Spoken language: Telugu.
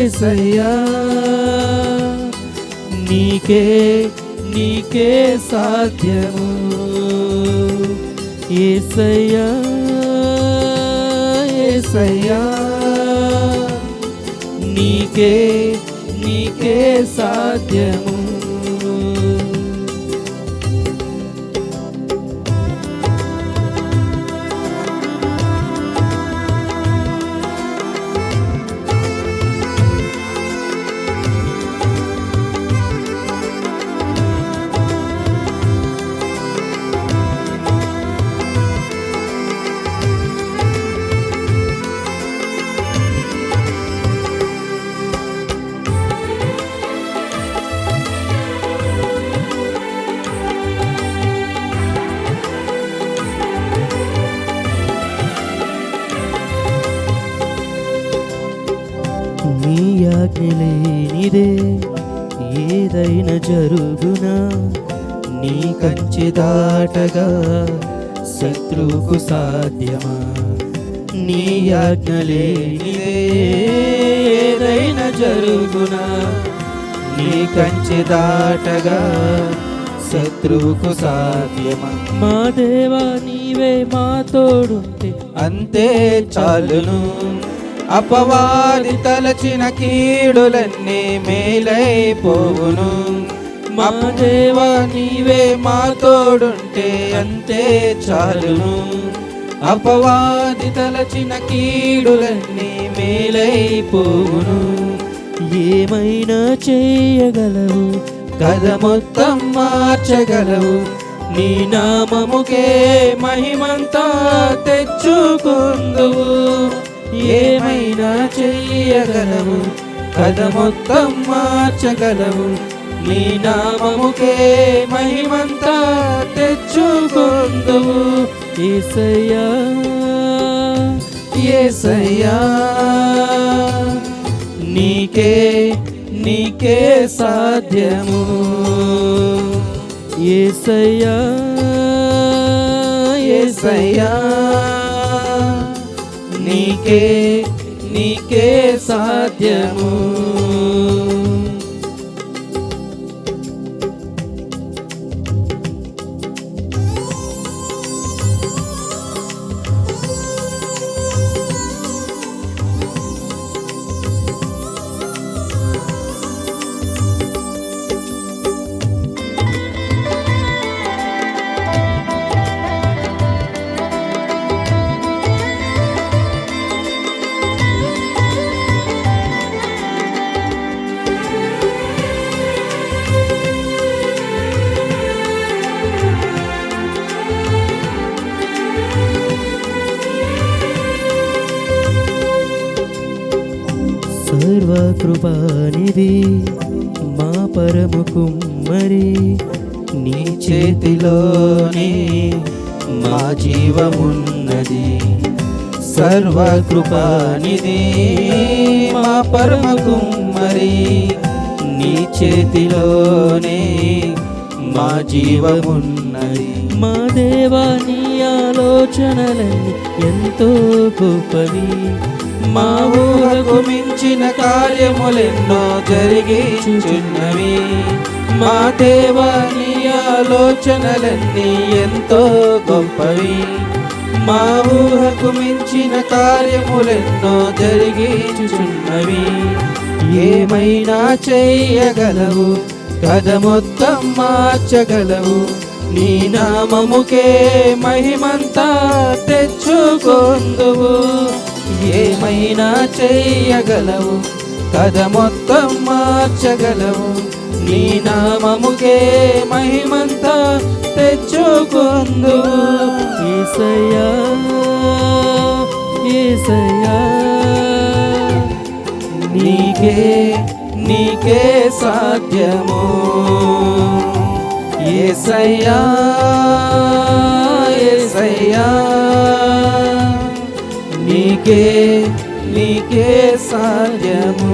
యేసయ్యా నీకే నీకే సాధ్యము యేసయ్యా యేసయ్యా నీకే నీకే సాధ్యము నీ ఆజ్ఞ లేనిదే ఏదైనా జరుగునా నీ కంచె దాటగా శత్రువుకు సాధ్యమా నీ ఆజ్ఞ లేనిదే ఏదైనా జరుగునా నీ కంచె దాటగా శత్రువుకు సాధ్యమా మా దేవా నీవే మా తోడుంటే అంతే చాలును అపవాది తలచిన కీడులన్నీ మేలైపోవును మా దేవా నీవే మా తోడుంటే అంతే చాలును అపవాది తలచిన కీడులన్నీ మేలైపోవును ఏమైనా చేయగలవు కథ మొత్తం మార్చగలవు నీ నామముకే మహిమంతా తెచ్చుకుందువు ఏమైనా చెయ్యగలవు కథ మొత్తం మార్చగలవు నీ నామముకే మహిమంతా తెచ్చుకుందువు యేసయ్యా యేసయ్యా నీకే నీకే సాధ్యము యేసయ్యా యేసయ్యా నీకే నీకే సాధ్యము సర్వకృపానిధి మా పరమ కుమ్మరి నీ చేతిలోనే మా జీవమున్నది సర్వకృపానిధి మా పరమ కుమ్మరి నీ చేతిలోనే మా జీవమున్నది మా దేవా నీ ఆలోచనలన్నీ ఎంతో గొప్పవి మా ఊహకు మించిన కార్యములెన్నో జరిగించుచున్నవి మా దేవా నీ ఆలోచనలన్నీ ఎంతో గొప్పవి మా ఊహకు మించిన కార్యములెన్నో జరిగించుచున్నవి ఏమైనా చెయ్యగలవు కథ మొత్తం మార్చగలవు నీ నామముకే మహిమంతా తెచ్చుకొందువు ఏమైనా చెయ్యగలవు కథ మొత్తం మార్చగలవు నీ నామముకే మహిమంతా తెచ్చుకొందువు యేసయ్యా యేసయ్యా నీకే నీకే సాధ్యము యేసయ్యా యేసయ్యా నీకే నీకే సాధ్యము